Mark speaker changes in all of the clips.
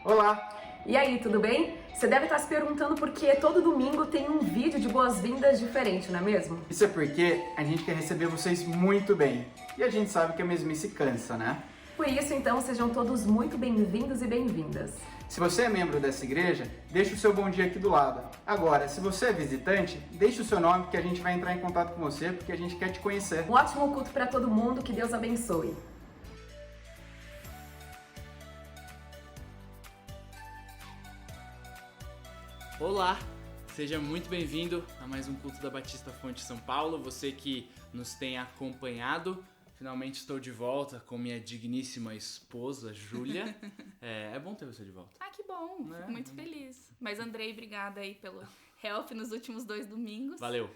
Speaker 1: Olá!
Speaker 2: E aí, tudo bem? Você deve estar se perguntando por que todo domingo tem um vídeo de boas-vindas diferente, não é mesmo?
Speaker 1: Isso é porque a gente quer receber vocês muito bem. E a gente sabe que a mesmice cansa, né?
Speaker 2: Por isso, então, sejam todos muito bem-vindos e bem-vindas.
Speaker 1: Se você é membro dessa igreja, deixa o seu bom dia aqui do lado. Agora, se você é visitante, deixa o seu nome que a gente vai entrar em contato com você porque a gente quer te conhecer.
Speaker 2: Um ótimo culto para todo mundo, que Deus abençoe.
Speaker 3: Olá, seja muito bem-vindo a mais um culto da Batista Fonte São Paulo. Você que nos tem acompanhado, finalmente estou de volta com minha digníssima esposa, Júlia. É bom ter você de volta.
Speaker 4: Ah, que bom,
Speaker 3: Né?
Speaker 4: fico muito feliz. Mas Andrei, obrigada aí pelo help nos últimos 2 domingos.
Speaker 3: Valeu.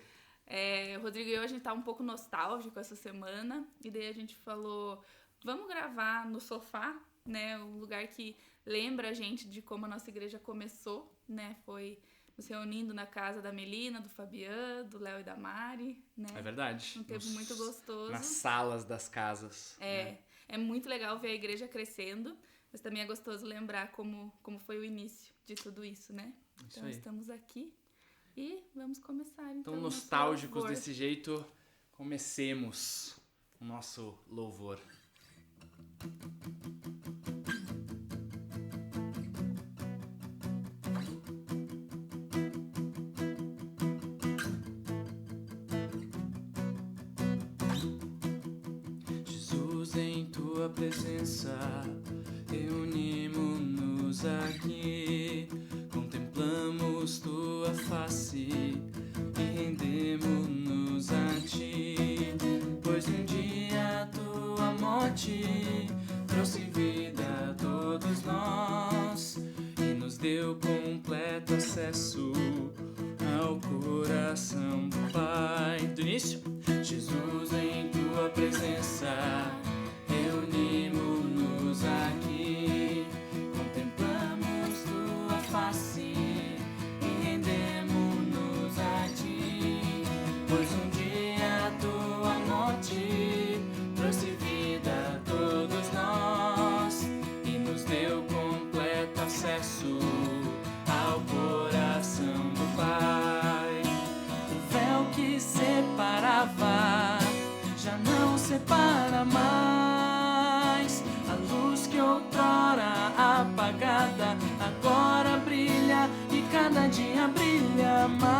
Speaker 4: O Rodrigo e eu, a gente tá um pouco nostálgico essa semana, e daí a gente falou, vamos gravar no sofá, né, um lugar que lembra a gente de como a nossa igreja começou, né, foi nos reunindo na casa da Melina, do Fabiano, do Léo e da Mari, né.
Speaker 3: É verdade.
Speaker 4: Um tempo muito gostoso.
Speaker 3: Nas salas das casas. Né?
Speaker 4: É muito legal ver a igreja crescendo, mas também é gostoso lembrar como foi o início de tudo isso, né?
Speaker 3: Isso
Speaker 4: Então
Speaker 3: aí.
Speaker 4: estamos aqui e vamos começar então.
Speaker 3: Então,
Speaker 4: nosso
Speaker 3: nostálgicos
Speaker 4: louvor.
Speaker 3: desse jeito, comecemos o nosso louvor. Jesus, em tua presença, reunimos-nos aqui, contemplamos tua face e rendemos-nos a ti, pois um dia a tua morte trouxe vida a todos nós e nos deu completo acesso ao coração do Pai. Do início, Jesus, em tua presença, reunimos-nos aqui, contemplamos tua face e rendemos-nos a ti, pois um dia a tua morte trouxe vida a todos nós e nos deu completo acesso ao coração do Pai. O véu que separava já não separa mais. A luz que outrora apagada agora brilha e cada dia brilha mais.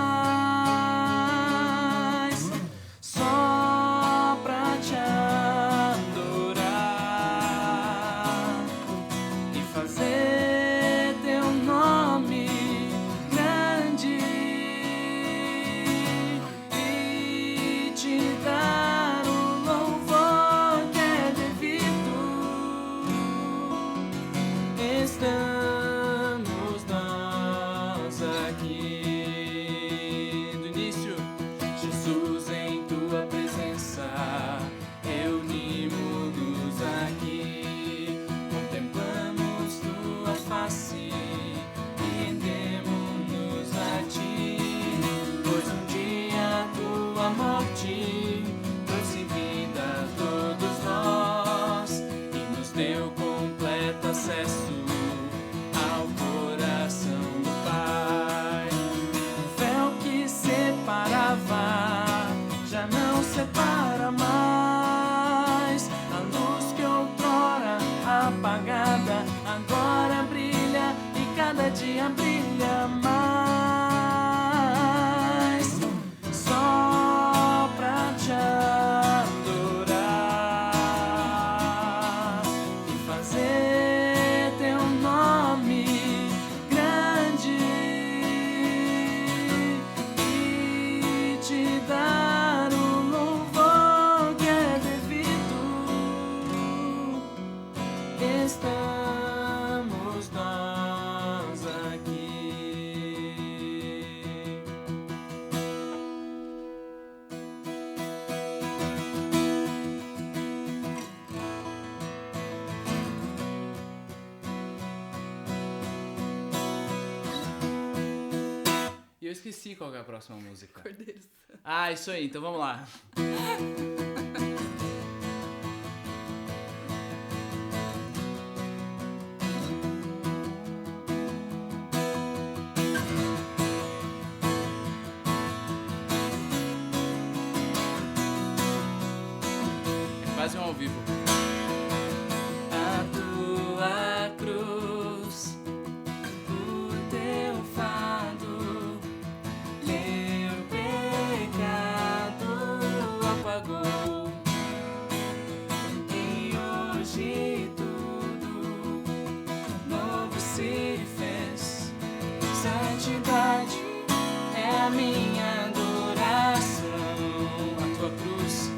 Speaker 3: Só pra te adorar e fazer teu nome grande e te dar o louvor que é devido. Estamos nós aqui. Do início, Jesus, em tua presença, reunimos-nos aqui, contemplamos tua face e rendemos-nos a ti, pois um dia a tua morte trouxe vida a todos nós e nos deu completo acesso ao coração do Pai. O véu que separava já não separa mais. A luz que outrora apagada agora brilha e cada dia brilha mais. Só pra te adorar e fazer teu nome grande e te dar o louvor que é devido. Estamos nós aqui. E eu esqueci qual que é a próxima música.
Speaker 4: Cordeiro Santo.
Speaker 3: Ah, isso aí, então vamos lá. vivo. A tua cruz, o teu fardo, meu pecado apagou. E hoje tudo novo se fez. Santidade é a minha adoração. A tua cruz,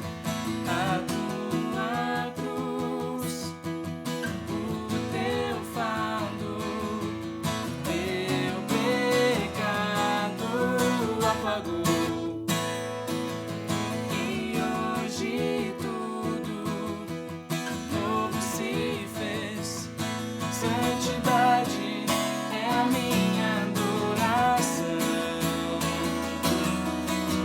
Speaker 3: a tua cruz, o teu fardo, meu pecado apagou. E hoje tudo novo se fez. Santidade é a minha adoração.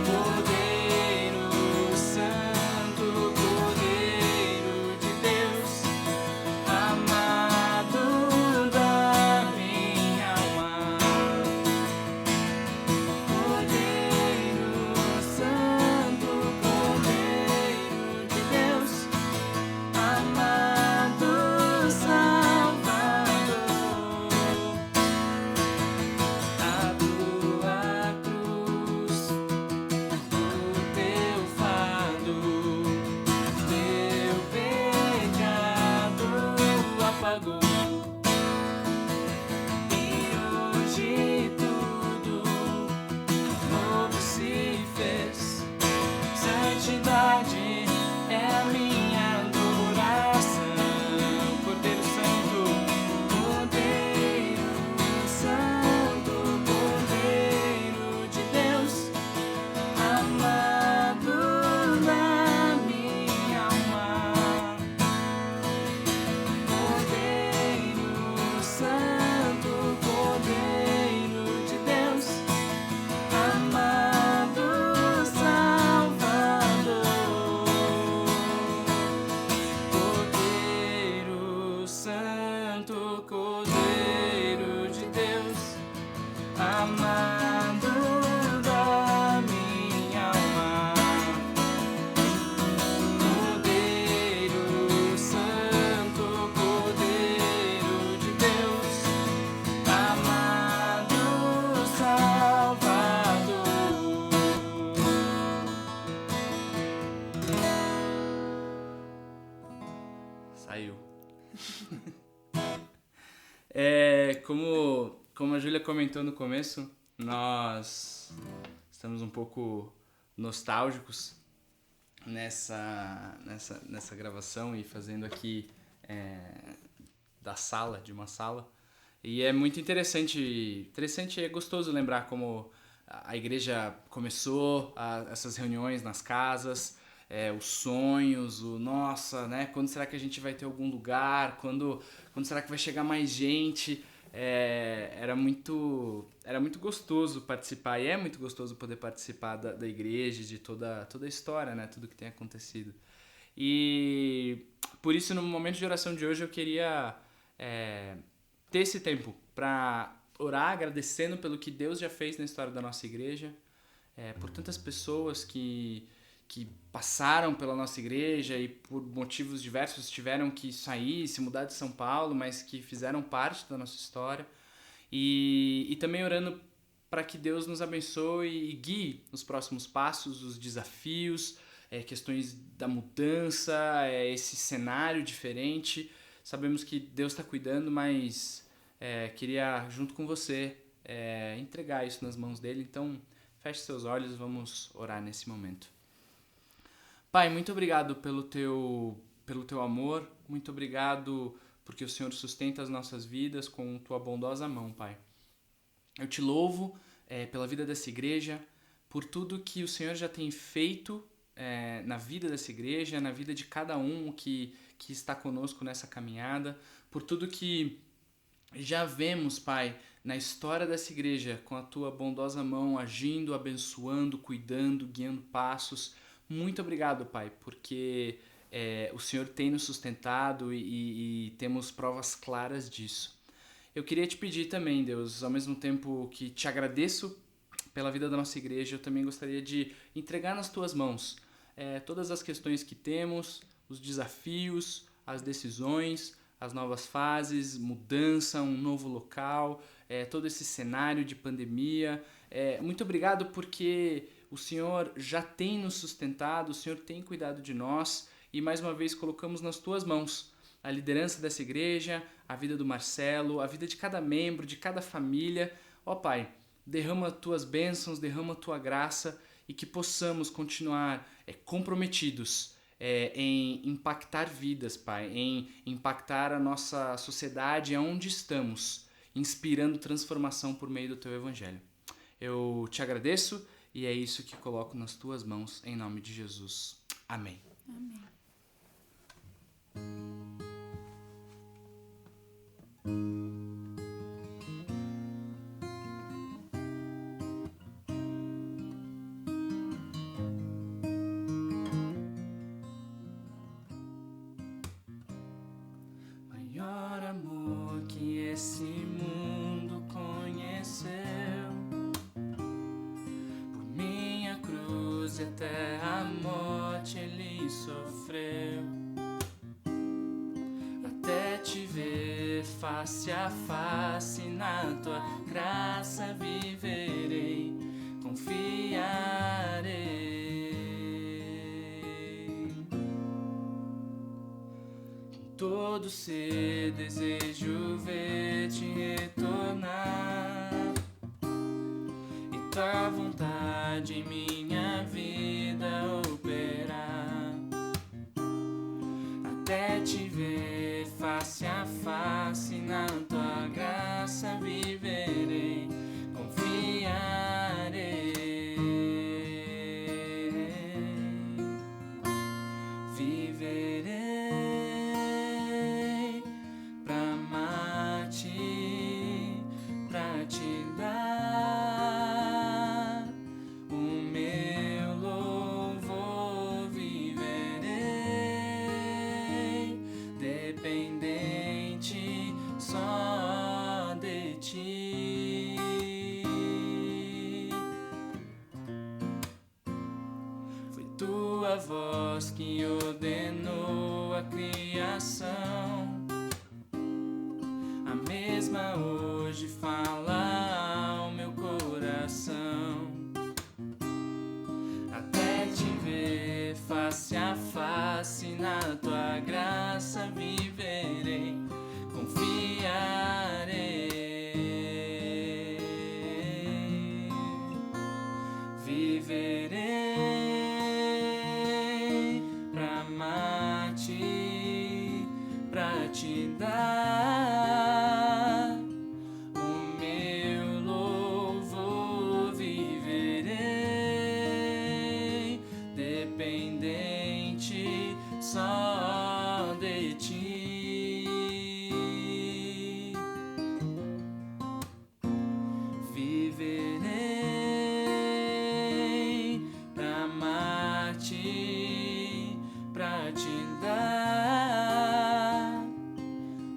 Speaker 3: Cordeiro Santo, Cordeiro de Deus, amado da minha alma. Cordeiro Santo, Cordeiro de Deus, amado Salvador. A tua cruz, o teu fardo, teu pecado apagou. E hoje tudo novo se fez. Santidade é a minha adoração. Cordeiro Santo, Cordeiro Santo, Cordeiro de Deus, amado da minha alma. Cordeiro Santo, Cordeiro de Deus, amado Salvador. Cordeiro Santo, Cordeiro de Deus, amado da minha alma. Cordeiro Santo, Cordeiro de Deus, amado Salvador. Saiu. Como a Júlia comentou no começo, nós estamos um pouco nostálgicos nessa gravação e fazendo aqui de uma sala. E é muito interessante e é gostoso lembrar como a igreja começou, essas reuniões nas casas, os sonhos, nossa, né? Quando será que a gente vai ter algum lugar? Quando será que vai chegar mais gente? Era muito gostoso participar, e é muito gostoso poder participar da igreja, de toda a história, né? Tudo que tem acontecido. E por isso, no momento de oração de hoje, eu queria ter esse tempo para orar, agradecendo pelo que Deus já fez na história da nossa igreja, por tantas pessoas que passaram pela nossa igreja e por motivos diversos tiveram que sair, se mudar de São Paulo, mas que fizeram parte da nossa história. E também orando para que Deus nos abençoe e guie os próximos passos, os desafios, questões da mudança, esse cenário diferente. Sabemos que Deus está cuidando, mas queria, junto com você, entregar isso nas mãos dele. Então, feche seus olhos, vamos orar nesse momento. Pai, muito obrigado pelo teu amor, muito obrigado porque o Senhor sustenta as nossas vidas com tua bondosa mão, Pai. Eu te louvo pela vida dessa igreja, por tudo que o Senhor já tem feito na vida dessa igreja, na vida de cada um que está conosco nessa caminhada, por tudo que já vemos, Pai, na história dessa igreja, com a tua bondosa mão agindo, abençoando, cuidando, guiando passos. Muito obrigado, Pai, porque o Senhor tem nos sustentado e temos provas claras disso. Eu queria te pedir também, Deus, ao mesmo tempo que te agradeço pela vida da nossa igreja, eu também gostaria de entregar nas tuas mãos todas as questões que temos, os desafios, as decisões, as novas fases, mudança, um novo local, todo esse cenário de pandemia. Muito obrigado porque o Senhor já tem nos sustentado, o Senhor tem cuidado de nós e mais uma vez colocamos nas tuas mãos a liderança dessa igreja, a vida do Marcelo, a vida de cada membro, de cada família. Ó Pai, derrama tuas bênçãos, derrama tua graça e que possamos continuar comprometidos em impactar vidas, Pai, em impactar a nossa sociedade aonde estamos, inspirando transformação por meio do Teu Evangelho. Eu te agradeço e é isso que coloco nas Tuas mãos, em nome de Jesus. Amém.
Speaker 4: Amém.
Speaker 3: Maior amor que esse mundo conheceu, por minha cruz e até a morte ele sofreu, até te ver face a face, na tua graça viverei, confiarei. Todo ser desejo ver-te retornar, e tua vontade em minha vida operar, até te ver face a face, na tua graça viverei, confiarei. Viverei pra amar-te, pra te dar o meu louvor. Viverei dependente só de ti. Foi tua voz que ordenou a criação, a mesma hoje fala ao meu coração, até te ver face a face, na tua graça viverei, confiarei. Viverei pra amar-te, pra te dar o meu louvor. Viverei dependente só de ti. Viverei pra amar-te, pra te dar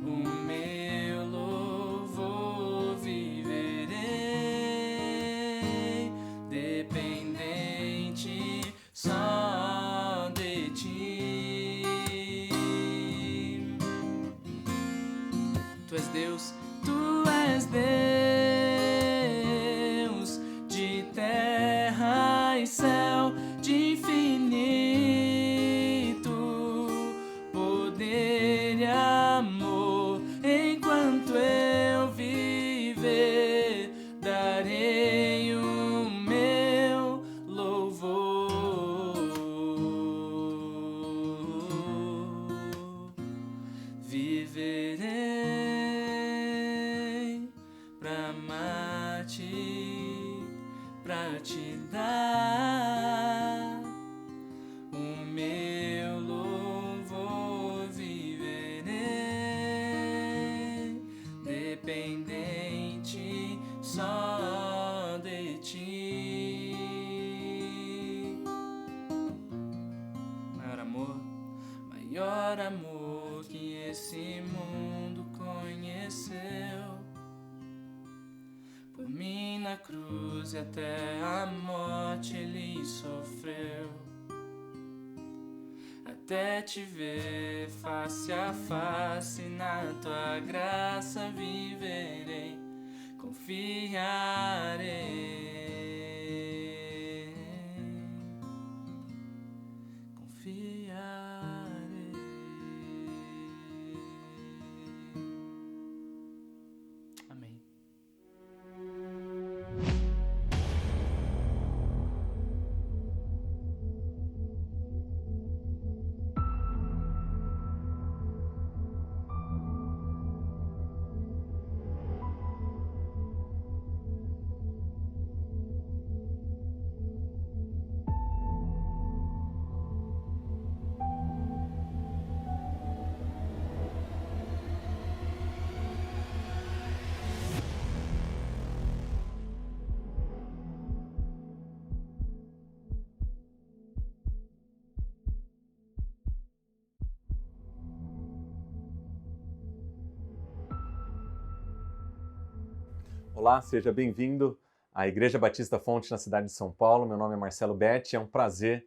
Speaker 3: o meu louvor. Viverei dependente só de ti. Tu és Deus, tu és Deus de terra e céu, de infinito poder e amor. Enquanto eu viver, darei o meu louvor. Viverei pra amar-te, pra te dar o meu louvor. Viverei dependente só de ti. Maior amor que esse mundo conheceu, por mim na cruz e até a morte ele sofreu, até te ver face a face, na tua graça viverei, confiarei, confiarei. Amém.
Speaker 5: Olá, seja bem-vindo à Igreja Batista Fonte na cidade de São Paulo. Meu nome é Marcelo Betti, é um prazer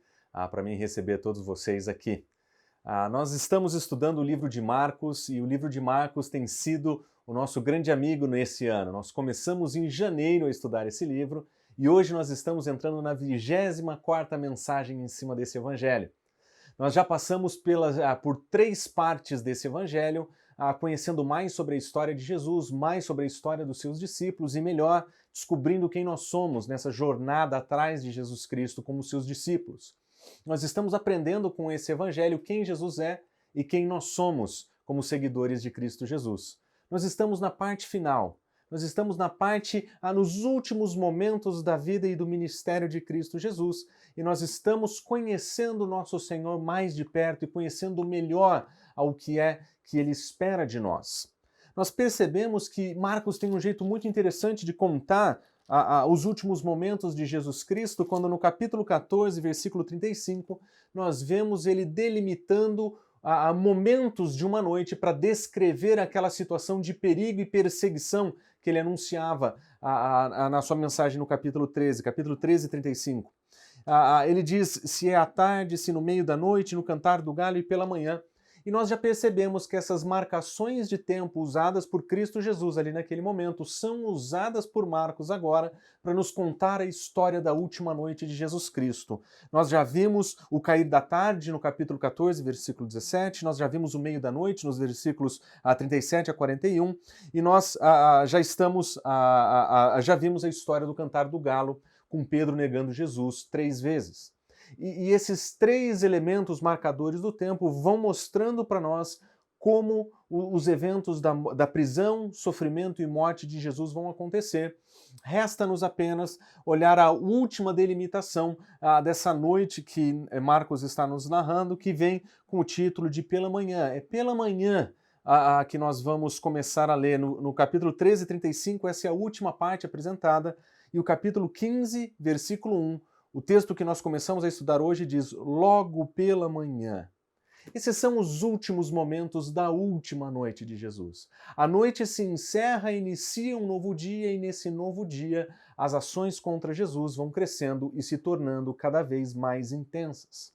Speaker 5: para mim receber todos vocês aqui. Nós estamos estudando o livro de Marcos e o livro de Marcos tem sido o nosso grande amigo nesse ano. Nós começamos em janeiro a estudar esse livro e hoje nós estamos entrando na 24ª mensagem em cima desse evangelho. Nós já passamos por 3 partes desse evangelho, conhecendo mais sobre a história de Jesus, mais sobre a história dos seus discípulos e melhor descobrindo quem nós somos nessa jornada atrás de Jesus Cristo como seus discípulos. Nós estamos aprendendo com esse evangelho quem Jesus é e quem nós somos como seguidores de Cristo Jesus. Nós estamos na parte final. Nós estamos na parte, nos últimos momentos da vida e do ministério de Cristo Jesus, e nós estamos conhecendo o nosso Senhor mais de perto e conhecendo melhor ao que é que Ele espera de nós. Nós percebemos que Marcos tem um jeito muito interessante de contar os últimos momentos de Jesus Cristo, quando no capítulo 14, versículo 35, nós vemos ele delimitando momentos de uma noite para descrever aquela situação de perigo e perseguição que ele anunciava na sua mensagem no capítulo 13, 35. Ele diz, se é à tarde, se no meio da noite, no cantar do galho e pela manhã. E nós já percebemos que essas marcações de tempo usadas por Cristo Jesus ali naquele momento são usadas por Marcos agora para nos contar a história da última noite de Jesus Cristo. Nós já vimos o cair da tarde no capítulo 14, versículo 17, nós já vimos o meio da noite nos versículos 37 a 41, e nós já vimos a história do cantar do galo, com Pedro negando Jesus 3 vezes. E esses 3 elementos marcadores do tempo vão mostrando para nós como os eventos da prisão, sofrimento e morte de Jesus vão acontecer. Resta-nos apenas olhar a última delimitação dessa noite que Marcos está nos narrando, que vem com o título de Pela Manhã. É pela manhã que nós vamos começar a ler. No capítulo 13, 35, essa é a última parte apresentada, e o capítulo 15, versículo 1, o texto que nós começamos a estudar hoje diz, logo pela manhã. Esses são os últimos momentos da última noite de Jesus. A noite se encerra e inicia um novo dia, e nesse novo dia as ações contra Jesus vão crescendo e se tornando cada vez mais intensas.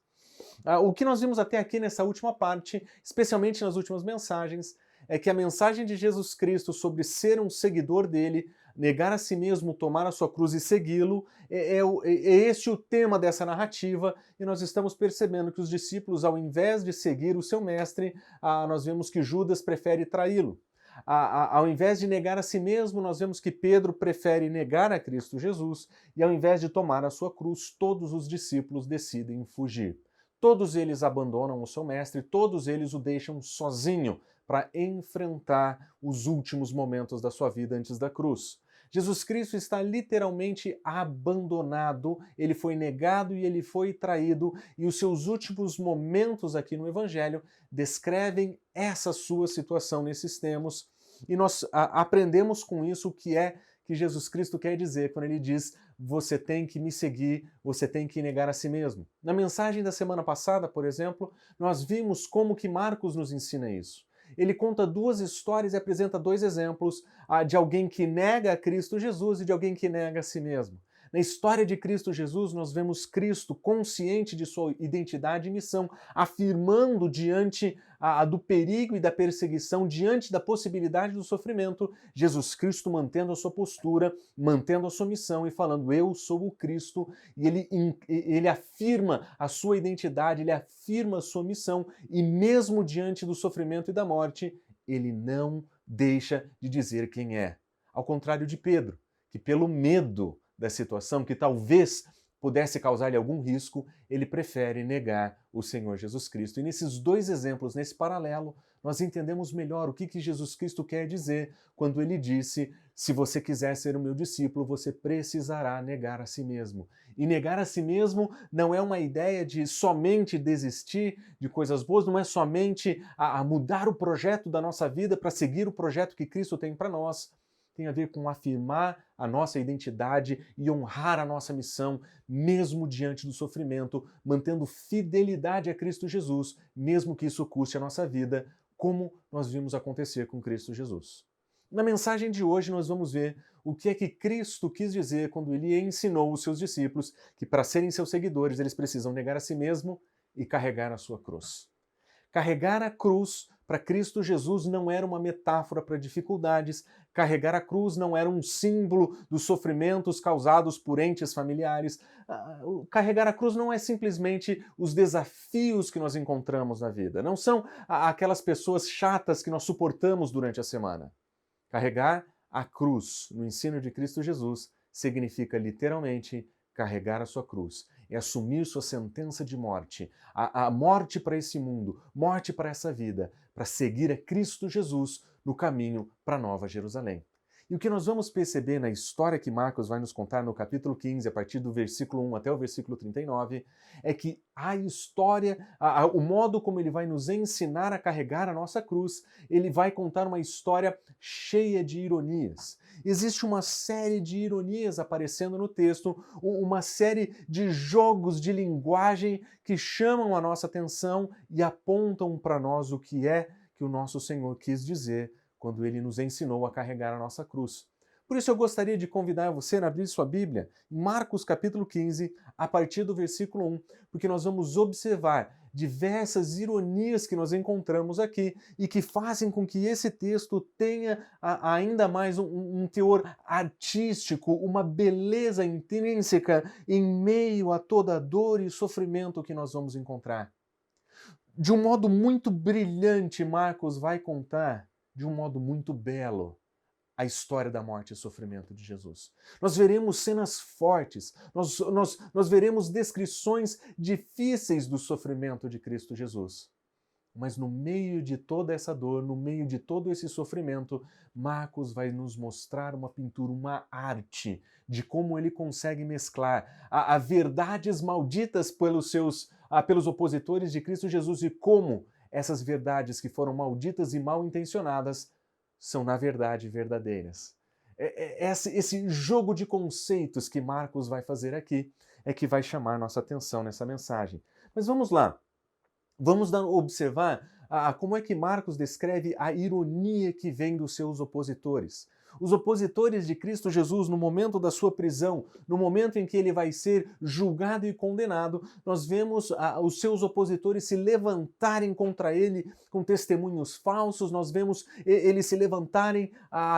Speaker 5: O que nós vimos até aqui nessa última parte, especialmente nas últimas mensagens, é que a mensagem de Jesus Cristo sobre ser um seguidor dele, negar a si mesmo, tomar a sua cruz e segui-lo, é esse o tema dessa narrativa, e nós estamos percebendo que os discípulos, ao invés de seguir o seu mestre, nós vemos que Judas prefere traí-lo. Ao invés de negar a si mesmo, nós vemos que Pedro prefere negar a Cristo Jesus, e ao invés de tomar a sua cruz, todos os discípulos decidem fugir. Todos eles abandonam o seu mestre, todos eles o deixam sozinho para enfrentar os últimos momentos da sua vida antes da cruz. Jesus Cristo está literalmente abandonado, ele foi negado e ele foi traído, e os seus últimos momentos aqui no Evangelho descrevem essa sua situação nesses termos, e nós aprendemos com isso o que é que Jesus Cristo quer dizer quando ele diz, você tem que me seguir, você tem que negar a si mesmo. Na mensagem da semana passada, por exemplo, nós vimos como que Marcos nos ensina isso. Ele conta 2 histórias e apresenta 2 exemplos de alguém que nega a Cristo Jesus e de alguém que nega a si mesmo. Na história de Cristo Jesus, nós vemos Cristo consciente de sua identidade e missão, afirmando diante do perigo e da perseguição, diante da possibilidade do sofrimento, Jesus Cristo mantendo a sua postura, mantendo a sua missão e falando, eu sou o Cristo, e ele afirma a sua identidade, ele afirma a sua missão, e mesmo diante do sofrimento e da morte, ele não deixa de dizer quem é. Ao contrário de Pedro, que pelo medo da situação, que talvez pudesse causar-lhe algum risco, ele prefere negar o Senhor Jesus Cristo. E nesses dois exemplos, nesse paralelo, nós entendemos melhor o que Jesus Cristo quer dizer quando ele disse, se você quiser ser o meu discípulo, você precisará negar a si mesmo. E negar a si mesmo não é uma ideia de somente desistir de coisas boas, não é somente a mudar o projeto da nossa vida para seguir o projeto que Cristo tem para nós. Tem a ver com afirmar a nossa identidade e honrar a nossa missão, mesmo diante do sofrimento, mantendo fidelidade a Cristo Jesus, mesmo que isso custe a nossa vida, como nós vimos acontecer com Cristo Jesus. Na mensagem de hoje nós vamos ver o que é que Cristo quis dizer quando ele ensinou os seus discípulos que para serem seus seguidores eles precisam negar a si mesmo e carregar a sua cruz. Carregar a cruz para Cristo Jesus não era uma metáfora para dificuldades, carregar a cruz não era um símbolo dos sofrimentos causados por entes familiares. Carregar a cruz não é simplesmente os desafios que nós encontramos na vida, não são aquelas pessoas chatas que nós suportamos durante a semana. Carregar a cruz no ensino de Cristo Jesus significa literalmente carregar a sua cruz, é assumir sua sentença de morte, a morte para esse mundo, morte para essa vida, para seguir a Cristo Jesus no caminho para a Nova Jerusalém. E o que nós vamos perceber na história que Marcos vai nos contar no capítulo 15, a partir do versículo 1 até o versículo 39, é que a história, o modo como ele vai nos ensinar a carregar a nossa cruz, ele vai contar uma história cheia de ironias. Existe uma série de ironias aparecendo no texto, uma série de jogos de linguagem que chamam a nossa atenção e apontam para nós o que é que o nosso Senhor quis dizer quando ele nos ensinou a carregar a nossa cruz. Por isso eu gostaria de convidar você a abrir sua Bíblia em Marcos capítulo 15, a partir do versículo 1, porque nós vamos observar diversas ironias que nós encontramos aqui e que fazem com que esse texto tenha ainda mais um teor artístico, uma beleza intrínseca em meio a toda a dor e sofrimento que nós vamos encontrar. De um modo muito brilhante, Marcos vai contar, de um modo muito belo, a história da morte e sofrimento de Jesus. Nós veremos cenas fortes, nós veremos descrições difíceis do sofrimento de Cristo Jesus. Mas no meio de toda essa dor, no meio de todo esse sofrimento, Marcos vai nos mostrar uma pintura, uma arte de como ele consegue mesclar a verdades malditas pelos opositores de Cristo Jesus e como essas verdades que foram malditas e mal intencionadas são, na verdade, verdadeiras. Esse jogo de conceitos que Marcos vai fazer aqui é que vai chamar nossa atenção nessa mensagem. Mas vamos lá. Vamos observar como é que Marcos descreve a ironia que vem dos seus opositores. Os opositores de Cristo Jesus, no momento da sua prisão, no momento em que ele vai ser julgado e condenado, nós vemos os seus opositores se levantarem contra ele com testemunhos falsos, nós vemos eles se levantarem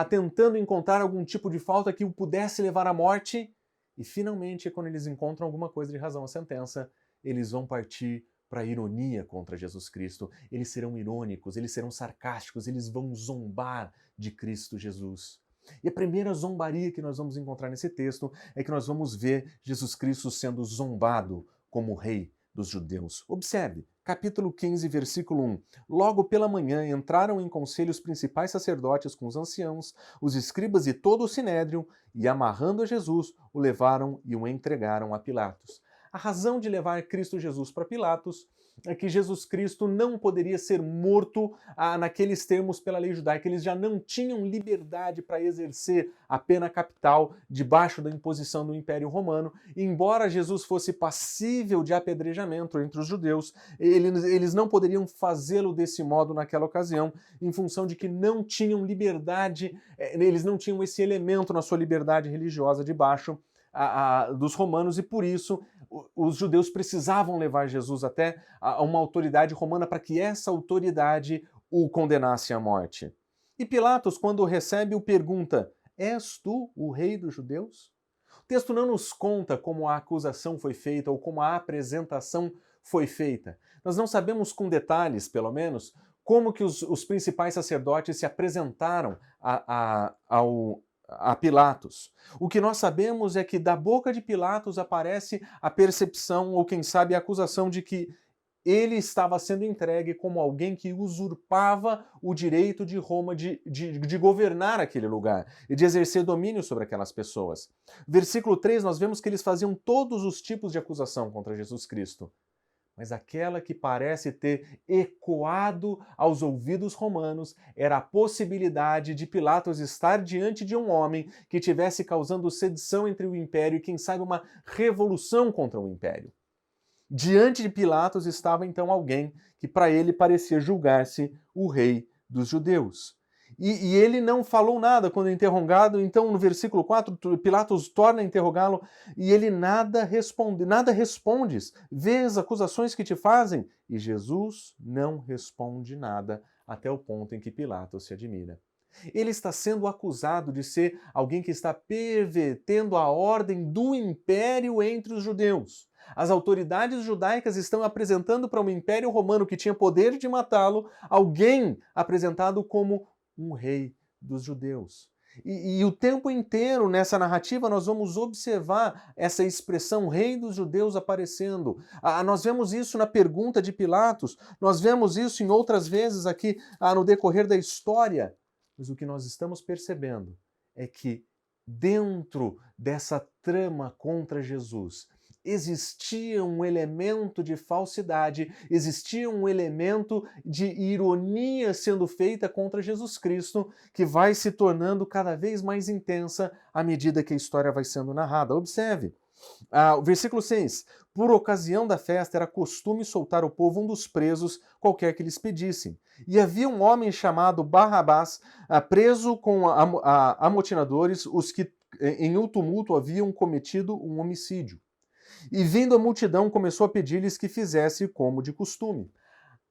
Speaker 5: tentando encontrar algum tipo de falta que o pudesse levar à morte, e finalmente, quando eles encontram alguma coisa de razão à sentença, eles vão partir para a ironia contra Jesus Cristo. Eles serão irônicos, eles serão sarcásticos, eles vão zombar de Cristo Jesus. E a primeira zombaria que nós vamos encontrar nesse texto é que nós vamos ver Jesus Cristo sendo zombado como rei dos judeus. Observe, capítulo 15, versículo 1. Logo pela manhã entraram em conselho os principais sacerdotes com os anciãos, os escribas e todo o sinédrio, e amarrando a Jesus, o levaram e o entregaram a Pilatos. A razão de levar Cristo Jesus para Pilatos é que Jesus Cristo não poderia ser morto naqueles termos pela lei judaica. Eles já não tinham liberdade para exercer a pena capital debaixo da imposição do Império Romano. E embora Jesus fosse passível de apedrejamento entre os judeus, eles não poderiam fazê-lo desse modo naquela ocasião, em função de que não tinham liberdade, eles não tinham esse elemento na sua liberdade religiosa debaixo dos romanos, e por isso os judeus precisavam levar Jesus até a uma autoridade romana para que essa autoridade o condenasse à morte. E Pilatos, quando o recebe, o pergunta: és tu o rei dos judeus? O texto não nos conta como a acusação foi feita ou como a apresentação foi feita. Nós não sabemos com detalhes, pelo menos, como que os principais sacerdotes se apresentaram a Pilatos. O que nós sabemos é que da boca de Pilatos aparece a percepção, ou quem sabe a acusação, de que ele estava sendo entregue como alguém que usurpava o direito de Roma de governar aquele lugar e de exercer domínio sobre aquelas pessoas. Versículo 3, nós vemos que eles faziam todos os tipos de acusação contra Jesus Cristo. Mas aquela que parece ter ecoado aos ouvidos romanos era a possibilidade de Pilatos estar diante de um homem que estivesse causando sedição entre o império e, quem sabe, uma revolução contra o império. Diante de Pilatos estava então alguém que para ele parecia julgar-se o rei dos judeus. E ele não falou nada quando interrogado. Então, no versículo 4, Pilatos torna a interrogá-lo e ele nada responde. Nada respondes. Vê as acusações que te fazem? E Jesus não responde nada, até o ponto em que Pilatos se admira. Ele está sendo acusado de ser alguém que está pervertendo a ordem do império entre os judeus. As autoridades judaicas estão apresentando para um império romano que tinha poder de matá-lo alguém apresentado como um rei dos judeus. E o tempo inteiro nessa narrativa nós vamos observar essa expressão rei dos judeus aparecendo. Nós vemos isso na pergunta de Pilatos, nós vemos isso em outras vezes aqui no decorrer da história. Mas o que nós estamos percebendo é que dentro dessa trama contra Jesus existia um elemento de falsidade, existia um elemento de ironia sendo feita contra Jesus Cristo, que vai se tornando cada vez mais intensa à medida que a história vai sendo narrada. Observe, o versículo 6. Por ocasião da festa era costume soltar ao povo um dos presos, qualquer que lhes pedissem. E havia um homem chamado Barrabás, preso com amotinadores, os que em um tumulto haviam cometido um homicídio. E vindo a multidão, começou a pedir-lhes que fizesse como de costume.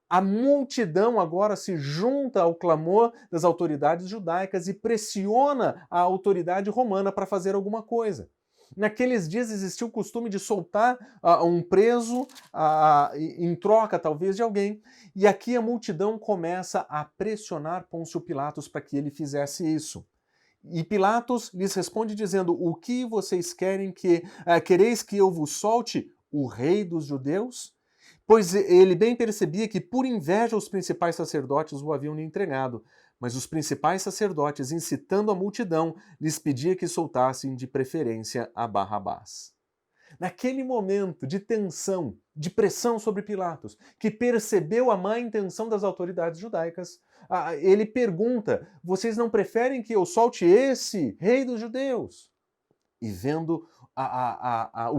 Speaker 5: A multidão agora se junta ao clamor das autoridades judaicas e pressiona a autoridade romana para fazer alguma coisa. Naqueles dias existia o costume de soltar um preso em troca, talvez, de alguém. E aqui a multidão começa a pressionar Pôncio Pilatos para que ele fizesse isso. E Pilatos lhes responde dizendo: o que vocês querem quereis que eu vos solte o rei dos judeus? Pois ele bem percebia que por inveja os principais sacerdotes o haviam lhe entregado. Mas os principais sacerdotes, incitando a multidão, lhes pedia que soltassem de preferência a Barrabás. Naquele momento de tensão, de pressão sobre Pilatos, que percebeu a má intenção das autoridades judaicas, ele pergunta: vocês não preferem que eu solte esse rei dos judeus? E vendo a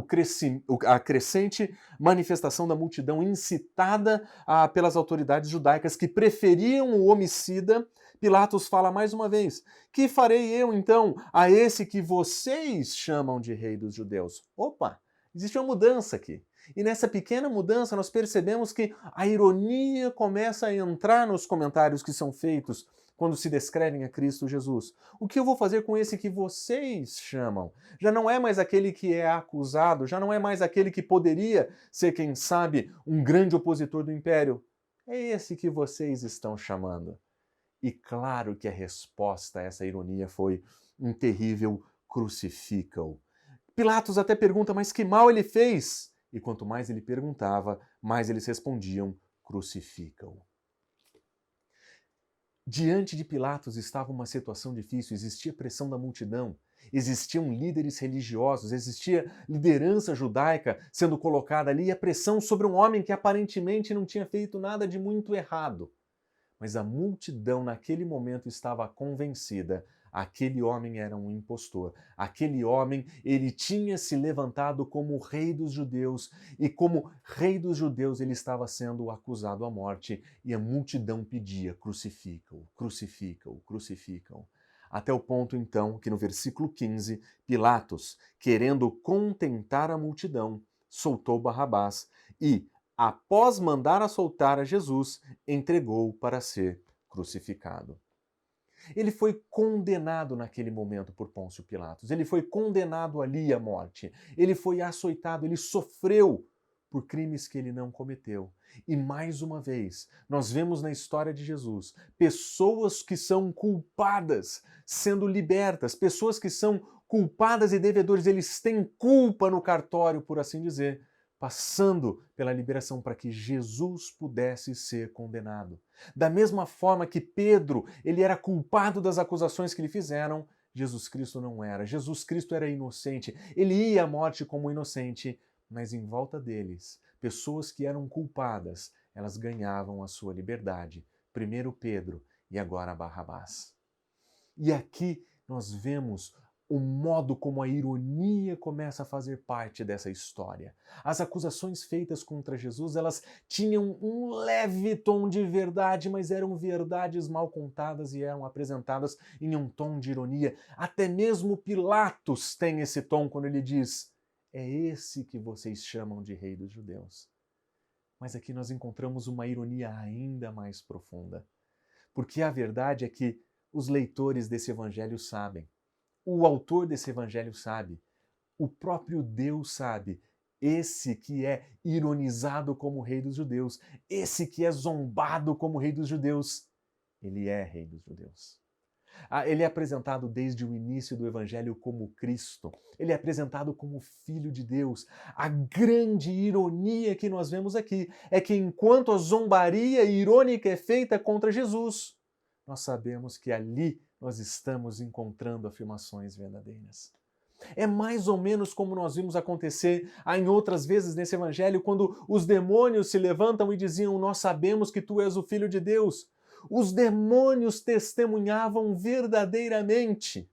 Speaker 5: crescente manifestação da multidão incitada pelas autoridades judaicas que preferiam o homicida, Pilatos fala mais uma vez: que farei eu então a esse que vocês chamam de rei dos judeus? Opa, existe uma mudança aqui. E nessa pequena mudança nós percebemos que a ironia começa a entrar nos comentários que são feitos quando se descrevem a Cristo Jesus. O que eu vou fazer com esse que vocês chamam? Já não é mais aquele que é acusado, já não é mais aquele que poderia ser, quem sabe, um grande opositor do império. É esse que vocês estão chamando. E claro que a resposta a essa ironia foi um terrível crucifica-o. Pilatos até pergunta: mas que mal ele fez? E quanto mais ele perguntava, mais eles respondiam: crucifica-o. Diante de Pilatos estava uma situação difícil, existia pressão da multidão, existiam líderes religiosos, existia liderança judaica sendo colocada ali e a pressão sobre um homem que aparentemente não tinha feito nada de muito errado. Mas a multidão naquele momento estava convencida: aquele homem era um impostor. Aquele homem, ele tinha se levantado como o rei dos judeus e como rei dos judeus ele estava sendo acusado à morte e a multidão pedia: crucifica-o, crucifica-o, crucifica-o. até o ponto então que no versículo 15, Pilatos, querendo contentar a multidão, soltou Barrabás e, após mandar a soltar a Jesus, entregou para ser crucificado. Ele foi condenado naquele momento por Pôncio Pilatos. Ele foi condenado ali à morte. Ele foi açoitado, ele sofreu por crimes que ele não cometeu. E mais uma vez, nós vemos na história de Jesus pessoas que são culpadas sendo libertas, pessoas que são culpadas e devedores, eles têm culpa no cartório, por assim dizer, passando pela liberação para que Jesus pudesse ser condenado. Da mesma forma que Pedro, ele era culpado das acusações que lhe fizeram, Jesus Cristo não era. Jesus Cristo era inocente. Ele ia à morte como inocente, mas em volta deles, pessoas que eram culpadas, elas ganhavam a sua liberdade. Primeiro Pedro e agora Barrabás. E aqui nós vemos o modo como a ironia começa a fazer parte dessa história. As acusações feitas contra Jesus, elas tinham um leve tom de verdade, mas eram verdades mal contadas e eram apresentadas em um tom de ironia. Até mesmo Pilatos tem esse tom quando ele diz: é esse que vocês chamam de rei dos judeus. Mas aqui nós encontramos uma ironia ainda mais profunda. Porque a verdade é que os leitores desse evangelho sabem, o autor desse evangelho sabe, o próprio Deus sabe, esse que é ironizado como rei dos judeus, esse que é zombado como rei dos judeus, ele é rei dos judeus. Ele é apresentado desde o início do evangelho como Cristo, ele é apresentado como Filho de Deus. A grande ironia que nós vemos aqui é que enquanto a zombaria irônica é feita contra Jesus, nós sabemos que ali nós estamos encontrando afirmações verdadeiras. É mais ou menos como nós vimos acontecer em outras vezes nesse evangelho, quando os demônios se levantam e diziam: nós sabemos que tu és o Filho de Deus. Os demônios testemunhavam verdadeiramente,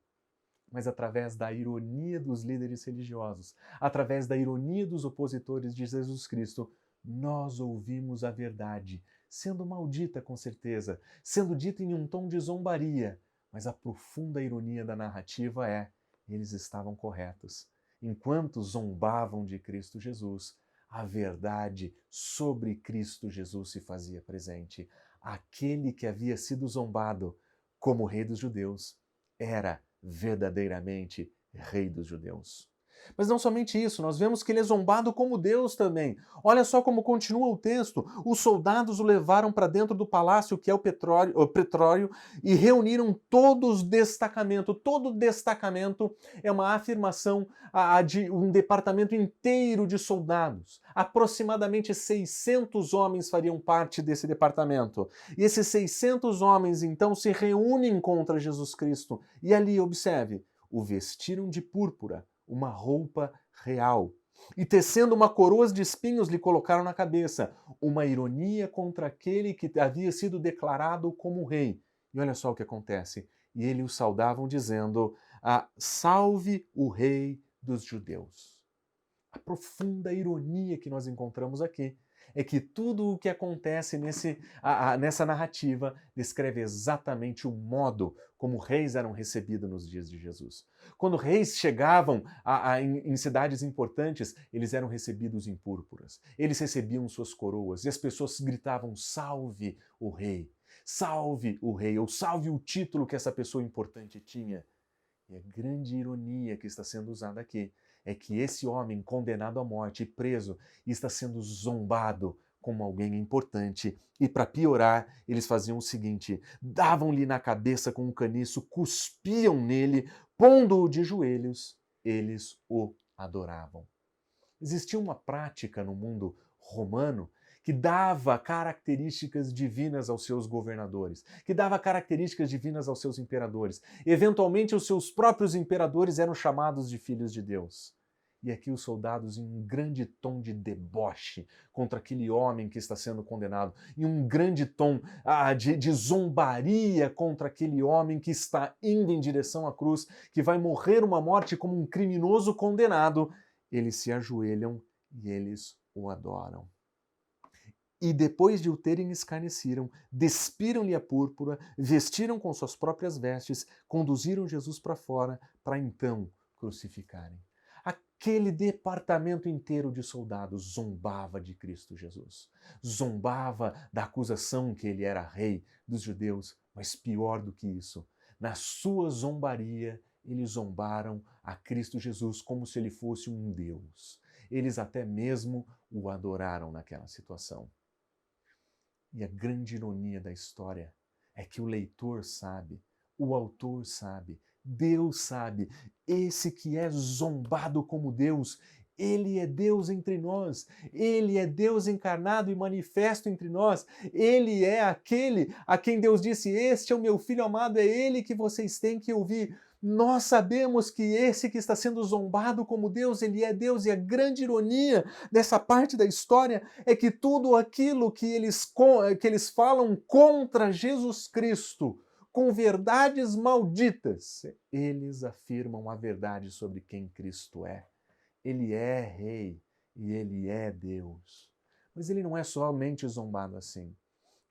Speaker 5: mas através da ironia dos líderes religiosos, através da ironia dos opositores de Jesus Cristo, nós ouvimos a verdade, sendo maldita com certeza, sendo dita em um tom de zombaria, mas a profunda ironia da narrativa é: eles estavam corretos. Enquanto zombavam de Cristo Jesus, a verdade sobre Cristo Jesus se fazia presente. Aquele que havia sido zombado como rei dos judeus era verdadeiramente rei dos judeus. Mas não somente isso, nós vemos que ele é zombado como Deus também. Olha só como continua o texto. Os soldados o levaram para dentro do palácio, que é o pretório, e reuniram todos os destacamentos. Todo destacamento é uma afirmação de um departamento inteiro de soldados. Aproximadamente 600 homens fariam parte desse departamento. E esses 600 homens, então, se reúnem contra Jesus Cristo. E ali, observe, o vestiram de púrpura, uma roupa real. E tecendo uma coroa de espinhos lhe colocaram na cabeça, uma ironia contra aquele que havia sido declarado como rei. E olha só o que acontece. E eles o saudavam dizendo: salve o rei dos judeus. A profunda ironia que nós encontramos aqui é que tudo o que acontece nessa narrativa descreve exatamente o modo como reis eram recebidos nos dias de Jesus. Quando reis chegavam em cidades importantes, eles eram recebidos em púrpuras. Eles recebiam suas coroas e as pessoas gritavam: salve o rei, ou salve o título que essa pessoa importante tinha. E a grande ironia que está sendo usada aqui é que esse homem condenado à morte e preso está sendo zombado como alguém importante. E para piorar, eles faziam o seguinte: davam-lhe na cabeça com um caniço, cuspiam nele, pondo-o de joelhos, eles o adoravam. Existia uma prática no mundo romano que dava características divinas aos seus governadores, que dava características divinas aos seus imperadores. Eventualmente, os seus próprios imperadores eram chamados de filhos de Deus. E aqui os soldados, em um grande tom de deboche contra aquele homem que está sendo condenado, em um grande tom de zombaria contra aquele homem que está indo em direção à cruz, que vai morrer uma morte como um criminoso condenado, eles se ajoelham e eles o adoram. E depois de o terem escarneciram, despiram-lhe a púrpura, vestiram com suas próprias vestes, conduziram Jesus para fora, para então crucificarem. Aquele departamento inteiro de soldados zombava de Cristo Jesus. Zombava da acusação que ele era rei dos judeus, mas pior do que isso, na sua zombaria, eles zombaram a Cristo Jesus como se ele fosse um Deus. Eles até mesmo o adoraram naquela situação. E a grande ironia da história é que o leitor sabe, o autor sabe, Deus sabe, esse que é zombado como Deus, ele é Deus entre nós, ele é Deus encarnado e manifesto entre nós, ele é aquele a quem Deus disse: este é o meu filho amado, é ele que vocês têm que ouvir. Nós sabemos que esse que está sendo zombado como Deus, ele é Deus, e a grande ironia dessa parte da história é que tudo aquilo que eles falam contra Jesus Cristo, com verdades malditas, eles afirmam a verdade sobre quem Cristo é. Ele é rei e ele é Deus. Mas ele não é somente zombado assim.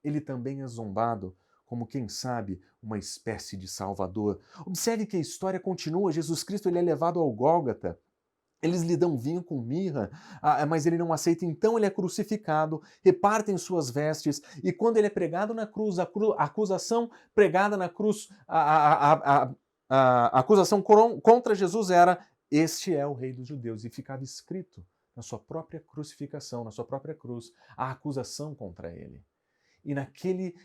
Speaker 5: Ele também é zombado como, quem sabe, uma espécie de salvador. Observe que a história continua. Jesus Cristo ele é levado ao Gólgota. Eles lhe dão vinho com mirra, mas ele não aceita, então ele é crucificado, repartem suas vestes, e quando ele é pregado na cruz, a acusação pregada na cruz, a acusação contra Jesus era: este é o rei dos judeus, e ficava escrito na sua própria crucificação, na sua própria cruz, a acusação contra ele. E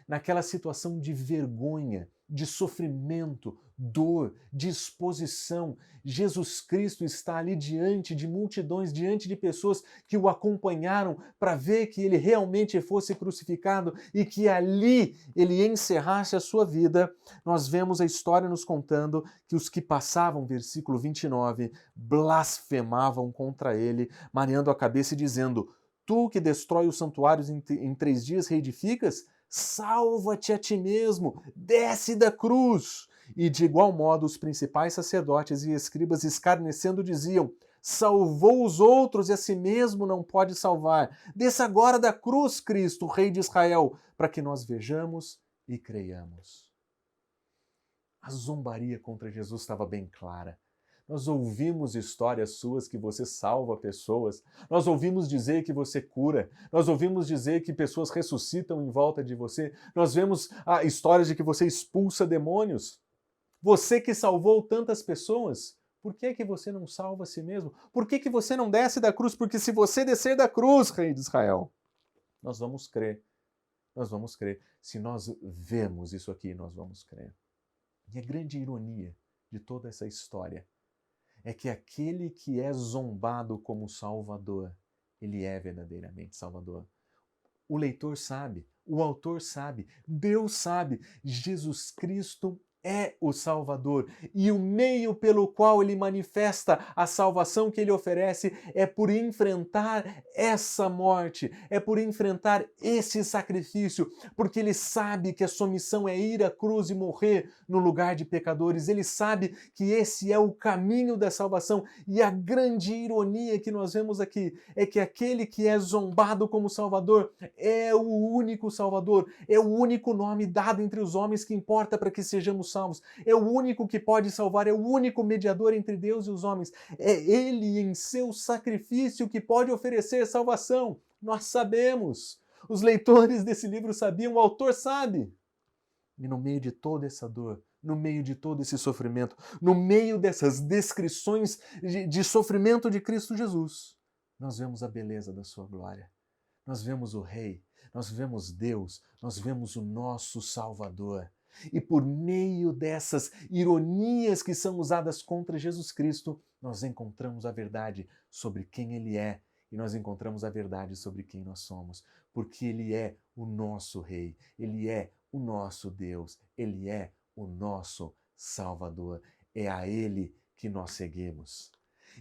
Speaker 5: naquela situação de vergonha, de sofrimento, dor, de exposição, Jesus Cristo está ali diante de multidões, diante de pessoas que o acompanharam para ver que ele realmente fosse crucificado e que ali ele encerrasse a sua vida. Nós vemos a história nos contando que os que passavam, versículo 29, blasfemavam contra ele, mareando a cabeça e dizendo: tu que destrói os santuários em 3 dias reedificas, salva-te a ti mesmo, desce da cruz. E de igual modo os principais sacerdotes e escribas escarnecendo diziam: salvou os outros e a si mesmo não pode salvar. Desça agora da cruz, Cristo, Rei de Israel, para que nós vejamos e creiamos. A zombaria contra Jesus estava bem clara. Nós ouvimos histórias suas que você salva pessoas, nós ouvimos dizer que você cura, nós ouvimos dizer que pessoas ressuscitam em volta de você, nós vemos histórias de que você expulsa demônios. Você que salvou tantas pessoas, por que que você não salva a si mesmo? Por que que você não desce da cruz? Porque se você descer da cruz, Rei de Israel, nós vamos crer. Nós vamos crer. Se nós vemos isso aqui, nós vamos crer. E a grande ironia de toda essa história é que aquele que é zombado como Salvador, ele é verdadeiramente Salvador. O leitor sabe, o autor sabe, Deus sabe, Jesus Cristo é o Salvador, e o meio pelo qual ele manifesta a salvação que ele oferece é por enfrentar essa morte, é por enfrentar esse sacrifício, porque ele sabe que a sua missão é ir à cruz e morrer no lugar de pecadores. Ele sabe que esse é o caminho da salvação, e a grande ironia que nós vemos aqui é que aquele que é zombado como Salvador é o único Salvador, é o único nome dado entre os homens que importa para que sejamos salvos. É o único que pode salvar, é o único mediador entre Deus e os homens. É ele em seu sacrifício que pode oferecer salvação. Nós sabemos. Os leitores desse livro sabiam, o autor sabe. E no meio de toda essa dor, no meio de todo esse sofrimento, no meio dessas descrições de sofrimento de Cristo Jesus, nós vemos a beleza da sua glória. Nós vemos o Rei, nós vemos Deus, nós vemos o nosso Salvador. E por meio dessas ironias que são usadas contra Jesus Cristo, nós encontramos a verdade sobre quem Ele é e nós encontramos a verdade sobre quem nós somos, porque Ele é o nosso Rei, Ele é o nosso Deus, Ele é o nosso Salvador. É a Ele que nós seguimos.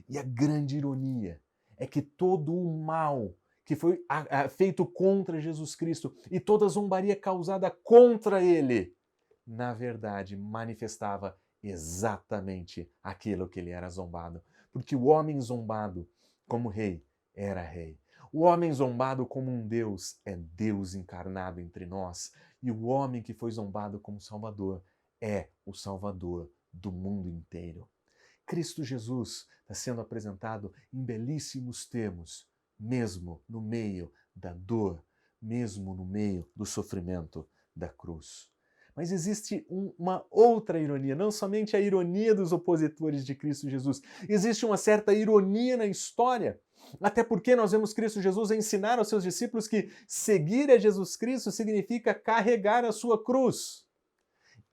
Speaker 5: E a grande ironia é que todo o mal que foi feito contra Jesus Cristo e toda a zombaria causada contra Ele, na verdade, manifestava exatamente aquilo que ele era zombado. Porque o homem zombado como rei era rei. O homem zombado como um Deus é Deus encarnado entre nós. E o homem que foi zombado como Salvador é o Salvador do mundo inteiro. Cristo Jesus está sendo apresentado em belíssimos termos, mesmo no meio da dor, mesmo no meio do sofrimento da cruz. Mas existe uma outra ironia, não somente a ironia dos opositores de Cristo Jesus, existe uma certa ironia na história, até porque nós vemos Cristo Jesus ensinar aos seus discípulos que seguir a Jesus Cristo significa carregar a sua cruz.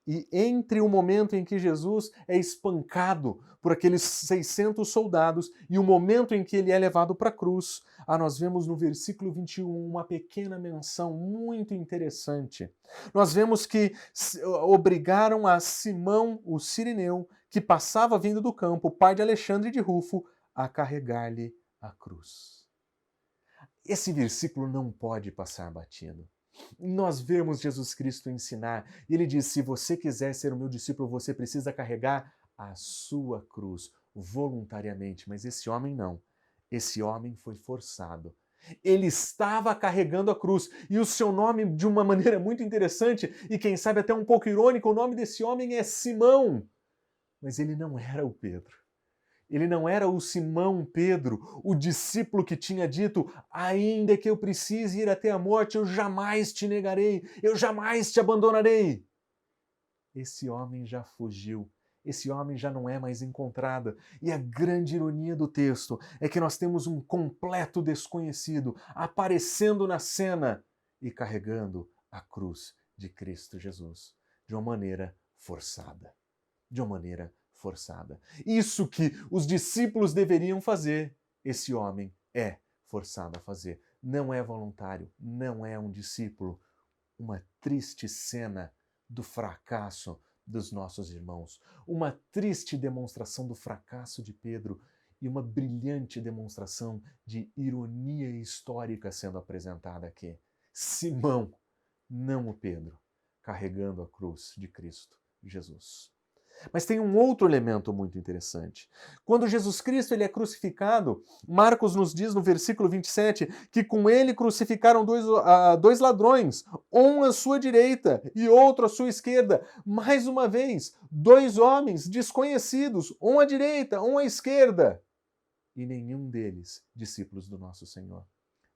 Speaker 5: E entre o momento em que Jesus é espancado por aqueles 600 soldados e o momento em que ele é levado para a cruz, nós vemos no versículo 21 uma pequena menção muito interessante. Nós vemos que obrigaram a Simão, o Cireneu, que passava vindo do campo, pai de Alexandre de Rufo, a carregar-lhe a cruz. Esse versículo não pode passar batido. Nós vemos Jesus Cristo ensinar, e ele diz, se você quiser ser o meu discípulo, você precisa carregar a sua cruz, voluntariamente, mas esse homem não. Esse homem foi forçado. Ele estava carregando a cruz, e o seu nome, de uma maneira muito interessante, e quem sabe até um pouco irônico, o nome desse homem é Simão, mas ele não era o Pedro. Ele não era o Simão Pedro, o discípulo que tinha dito, ainda que eu precise ir até a morte, eu jamais te negarei, eu jamais te abandonarei. Esse homem já fugiu, esse homem já não é mais encontrado. E a grande ironia do texto é que nós temos um completo desconhecido aparecendo na cena e carregando a cruz de Cristo Jesus, de uma maneira forçada. De uma maneira forçada. Isso que os discípulos deveriam fazer, esse homem é forçado a fazer. Não é voluntário, não é um discípulo. Uma triste cena do fracasso dos nossos irmãos. Uma triste demonstração do fracasso de Pedro e uma brilhante demonstração de ironia histórica sendo apresentada aqui. Simão, não o Pedro, carregando a cruz de Cristo Jesus. Mas tem um outro elemento muito interessante. Quando Jesus Cristo ele é crucificado, Marcos nos diz no versículo 27 que com ele crucificaram dois ladrões, um à sua direita e outro à sua esquerda. Mais uma vez, dois homens desconhecidos, um à direita, um à esquerda. E nenhum deles discípulos do nosso Senhor.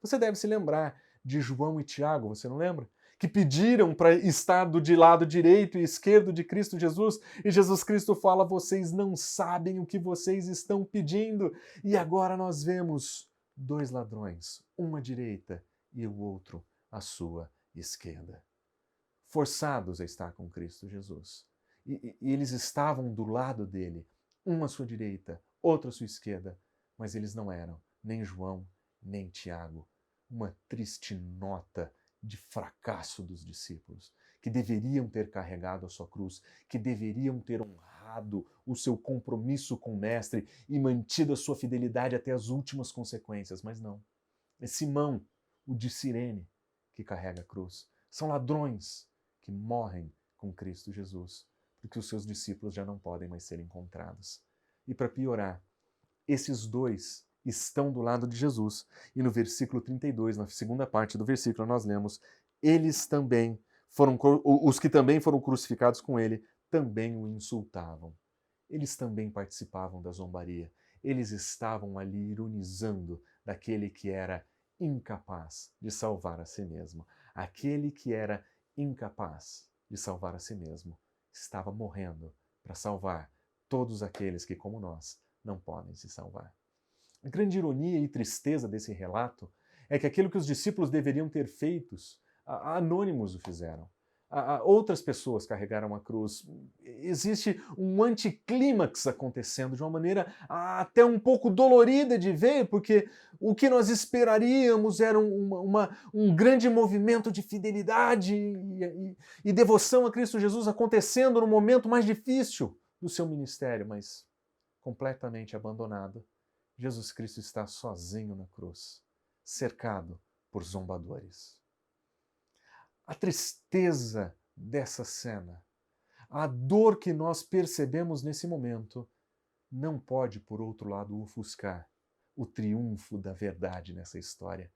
Speaker 5: Você deve se lembrar de João e Tiago, você não lembra? Que pediram para estar de lado direito e esquerdo de Cristo Jesus, e Jesus Cristo fala, vocês não sabem o que vocês estão pedindo. E agora nós vemos dois ladrões, um à direita e o outro à sua esquerda. Forçados a estar com Cristo Jesus. E eles estavam do lado dele, um à sua direita, outro à sua esquerda, mas eles não eram nem João, nem Tiago. Uma triste nota de fracasso dos discípulos, que deveriam ter carregado a sua cruz, que deveriam ter honrado o seu compromisso com o Mestre e mantido a sua fidelidade até as últimas consequências, mas não. É Simão, o de Cirene, que carrega a cruz. São ladrões que morrem com Cristo Jesus, porque os seus discípulos já não podem mais ser encontrados. E para piorar, esses dois estão do lado de Jesus. E no versículo 32, na segunda parte do versículo, nós lemos, os que também foram crucificados com ele, também o insultavam. Eles também participavam da zombaria. Eles estavam ali ironizando daquele que era incapaz de salvar a si mesmo. Aquele que era incapaz de salvar a si mesmo estava morrendo para salvar todos aqueles que, como nós, não podem se salvar. A grande ironia e tristeza desse relato é que aquilo que os discípulos deveriam ter feito, anônimos o fizeram. Outras pessoas carregaram a cruz. Existe um anticlímax acontecendo de uma maneira até um pouco dolorida de ver, porque o que nós esperaríamos era um grande movimento de fidelidade e devoção a Cristo Jesus acontecendo no momento mais difícil do seu ministério, mas completamente abandonado. Jesus Cristo está sozinho na cruz, cercado por zombadores. A tristeza dessa cena, a dor que nós percebemos nesse momento, não pode, por outro lado, ofuscar o triunfo da verdade nessa história.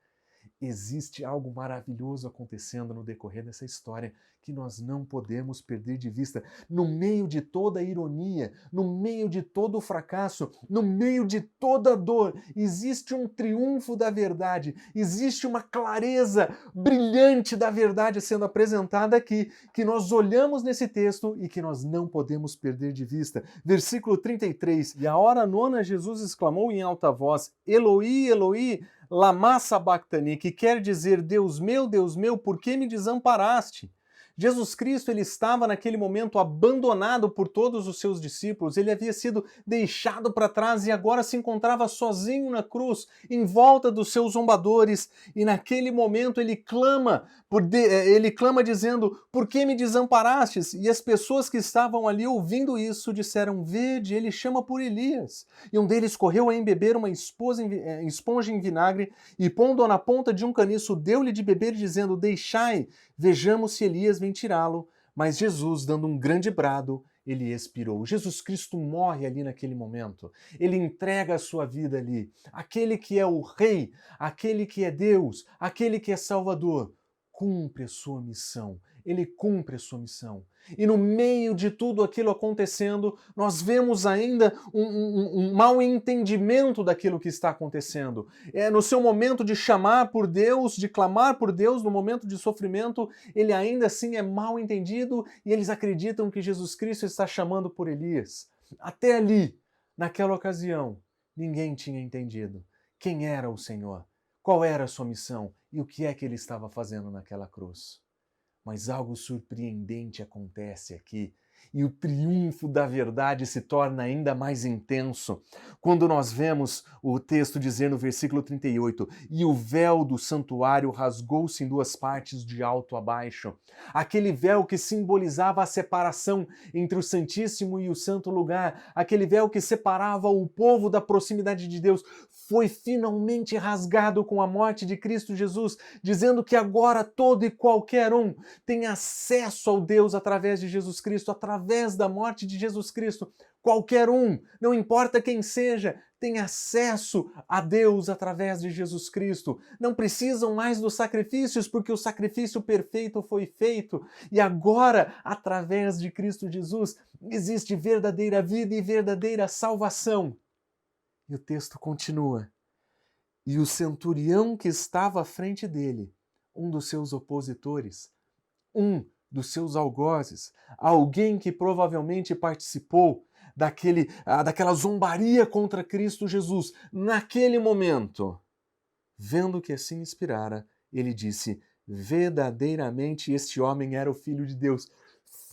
Speaker 5: Existe algo maravilhoso acontecendo no decorrer dessa história que nós não podemos perder de vista. No meio de toda a ironia, no meio de todo o fracasso, no meio de toda a dor, existe um triunfo da verdade, existe uma clareza brilhante da verdade sendo apresentada aqui, que nós olhamos nesse texto e que nós não podemos perder de vista. Versículo 33, e à hora nona Jesus exclamou em alta voz, Eloi, Eloi, lama sabachthani, que quer dizer, Deus meu, por que me desamparaste? Jesus Cristo, ele estava naquele momento abandonado por todos os seus discípulos, ele havia sido deixado para trás e agora se encontrava sozinho na cruz, em volta dos seus zombadores, e naquele momento ele clama dizendo, por que me desamparastes? E as pessoas que estavam ali ouvindo isso disseram, vede, ele chama por Elias. E um deles correu a embeber uma esponja em vinagre e pondo-a na ponta de um caniço, deu-lhe de beber dizendo, deixai, vejamos se Elias vem tirá-lo. Mas Jesus, dando um grande brado, ele expirou. Jesus Cristo morre ali naquele momento. Ele entrega a sua vida ali. Aquele que é o Rei, aquele que é Deus, aquele que é Salvador, cumpre a sua missão. Ele cumpre a sua missão. E no meio de tudo aquilo acontecendo, nós vemos ainda um mau entendimento daquilo que está acontecendo. No seu momento de chamar por Deus, de clamar por Deus, no momento de sofrimento, ele ainda assim é mal entendido e eles acreditam que Jesus Cristo está chamando por Elias. Até ali, naquela ocasião, ninguém tinha entendido quem era o Senhor, qual era a sua missão e o que é que ele estava fazendo naquela cruz. Mas algo surpreendente acontece aqui e o triunfo da verdade se torna ainda mais intenso quando nós vemos o texto dizer no versículo 38, e o véu do santuário rasgou-se em duas partes de alto a baixo. Aquele véu que simbolizava a separação entre o Santíssimo e o Santo Lugar, aquele véu que separava o povo da proximidade de Deus, foi finalmente rasgado com a morte de Cristo Jesus, dizendo que agora todo e qualquer um tem acesso ao Deus através de Jesus Cristo, através da morte de Jesus Cristo. Qualquer um, não importa quem seja, tem acesso a Deus através de Jesus Cristo. Não precisam mais dos sacrifícios, porque o sacrifício perfeito foi feito. E agora, através de Cristo Jesus, existe verdadeira vida e verdadeira salvação. E o texto continua. E o centurião que estava à frente dele, um dos seus opositores, um dos seus algozes, alguém que provavelmente participou daquela zombaria contra Cristo Jesus, naquele momento, vendo que assim inspirara, ele disse, verdadeiramente este homem era o Filho de Deus.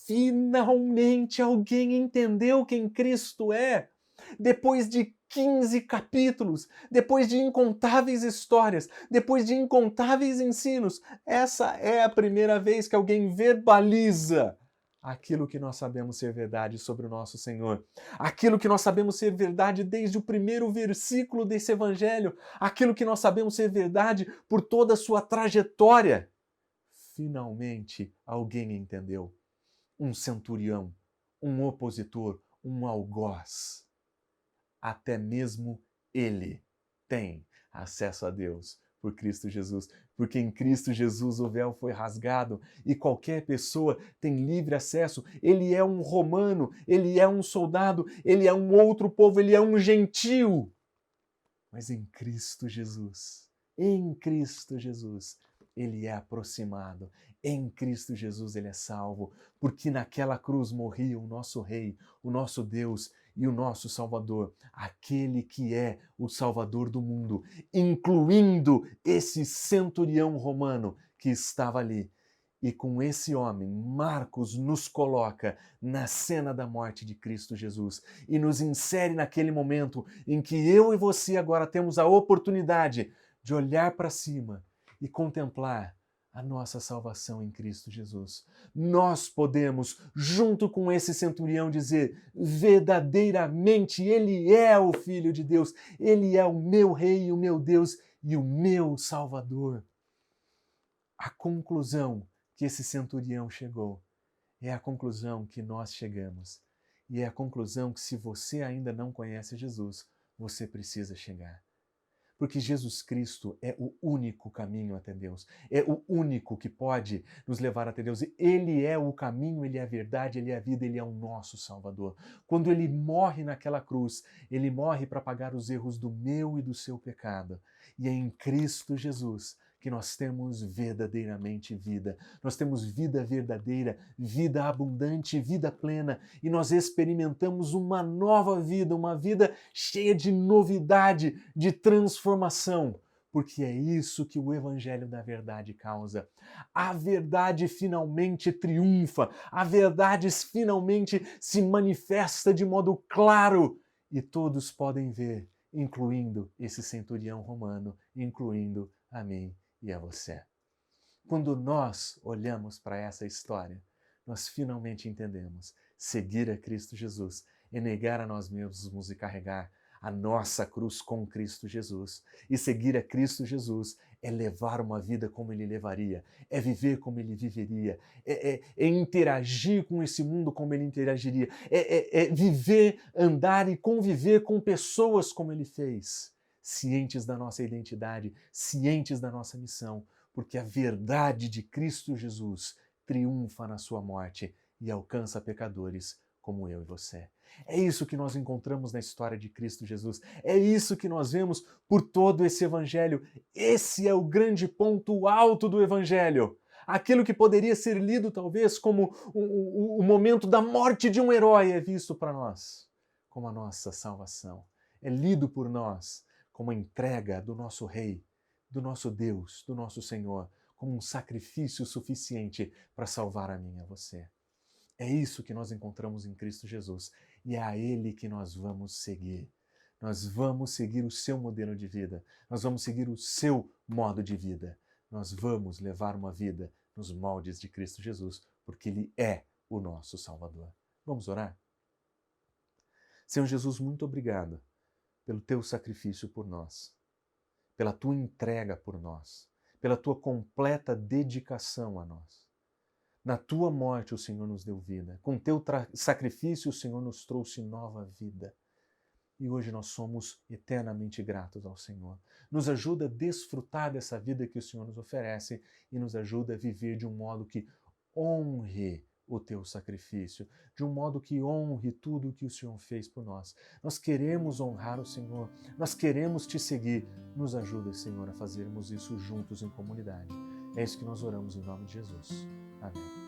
Speaker 5: Finalmente alguém entendeu quem Cristo é. Depois de 15 capítulos, depois de incontáveis histórias, depois de incontáveis ensinos, essa é a primeira vez que alguém verbaliza aquilo que nós sabemos ser verdade sobre o nosso Senhor. Aquilo que nós sabemos ser verdade desde o primeiro versículo desse evangelho, aquilo que nós sabemos ser verdade por toda a sua trajetória. Finalmente alguém entendeu. Um centurião, um opositor, um algoz. Até mesmo ele tem acesso a Deus por Cristo Jesus, porque em Cristo Jesus o véu foi rasgado e qualquer pessoa tem livre acesso. Ele é um romano, ele é um soldado, ele é um outro povo, ele é um gentio. Mas em Cristo Jesus, ele é aproximado. Em Cristo Jesus ele é salvo, porque naquela cruz morria o nosso Rei, o nosso Deus e o nosso Salvador, aquele que é o Salvador do mundo, incluindo esse centurião romano que estava ali. E com esse homem, Marcos nos coloca na cena da morte de Cristo Jesus e nos insere naquele momento em que eu e você agora temos a oportunidade de olhar para cima e contemplar a nossa salvação em Cristo Jesus. Nós podemos, junto com esse centurião, dizer verdadeiramente ele é o Filho de Deus, ele é o meu Rei, o meu Deus e o meu Salvador. A conclusão que esse centurião chegou é a conclusão que nós chegamos. E é a conclusão que, se você ainda não conhece Jesus, você precisa chegar. Porque Jesus Cristo é o único caminho até Deus, é o único que pode nos levar até Deus. Ele é o caminho, Ele é a verdade, Ele é a vida, Ele é o nosso Salvador. Quando Ele morre naquela cruz, Ele morre para pagar os erros do meu e do seu pecado. E é em Cristo Jesus que nós temos verdadeiramente vida. Nós temos vida verdadeira, vida abundante, vida plena, e nós experimentamos uma nova vida, uma vida cheia de novidade, de transformação, porque é isso que o Evangelho da Verdade causa. A verdade finalmente triunfa, a verdade finalmente se manifesta de modo claro, e todos podem ver, incluindo esse centurião romano, incluindo a mim e a você. Quando nós olhamos para essa história, nós finalmente entendemos: seguir a Cristo Jesus é negar a nós mesmos e carregar a nossa cruz com Cristo Jesus. E seguir a Cristo Jesus é levar uma vida como Ele levaria, é viver como Ele viveria, é interagir com esse mundo como Ele interagiria, é viver, andar e conviver com pessoas como Ele fez, cientes da nossa identidade, cientes da nossa missão, porque a verdade de Cristo Jesus triunfa na sua morte e alcança pecadores como eu e você. É isso que nós encontramos na história de Cristo Jesus. É isso que nós vemos por todo esse Evangelho. Esse é o grande ponto alto do Evangelho. Aquilo que poderia ser lido talvez como o momento da morte de um herói é visto para nós como a nossa salvação. É lido por nós como a entrega do nosso Rei, do nosso Deus, do nosso Senhor, como um sacrifício suficiente para salvar a mim e a você. É isso que nós encontramos em Cristo Jesus e é a Ele que nós vamos seguir. Nós vamos seguir o seu modelo de vida, nós vamos seguir o seu modo de vida. Nós vamos levar uma vida nos moldes de Cristo Jesus, porque Ele é o nosso Salvador. Vamos orar? Senhor Jesus, muito obrigado pelo teu sacrifício por nós, pela tua entrega por nós, pela tua completa dedicação a nós. Na tua morte o Senhor nos deu vida, com teu sacrifício o Senhor nos trouxe nova vida. E hoje nós somos eternamente gratos ao Senhor. Nos ajuda a desfrutar dessa vida que o Senhor nos oferece e nos ajuda a viver de um modo que honre o teu sacrifício, de um modo que honre tudo o que o Senhor fez por nós. Nós queremos honrar o Senhor, nós queremos te seguir. Nos ajuda, Senhor, a fazermos isso juntos em comunidade. É isso que nós oramos em nome de Jesus. Amém.